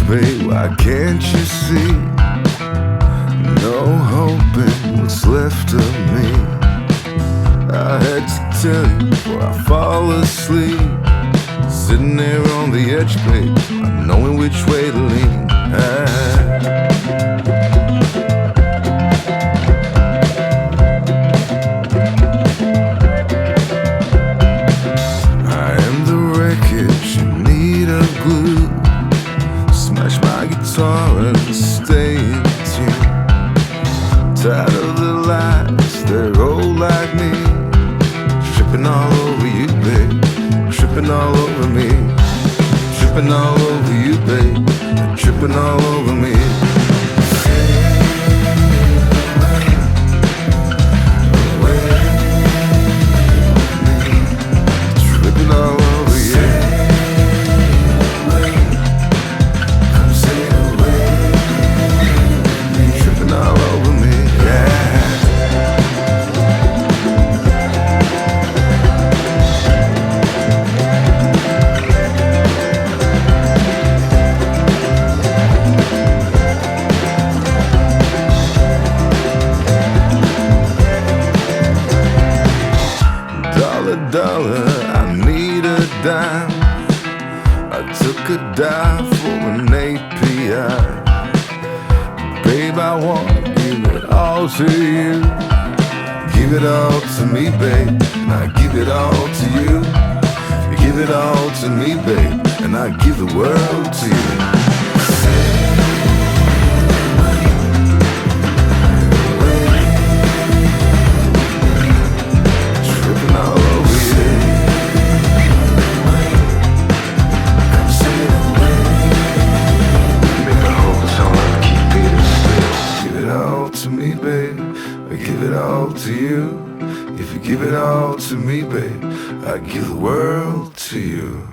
babe, why can't you see? No hope in what's left of me. I had to tell you before I fall asleep. Sitting there on the edge, babe, not knowing which way to lean. I am the wreckage in need of glue. Smash my guitar and stay in tune. Tired of the lies, they're old like me. Tripping all over you, babe. Tripping all over me. Tripping all over you, babe. Tripping all over me. Tripping all over you. Tripping all over me, yeah. Dollar, I need a dime. I took a dive for an API. Babe, I wanna give it all to you. Give it all to me, babe, and I give it all to you. You give it all to me, babe, and I give the world to you. To you, if you give it all to me, babe, I give the world to you.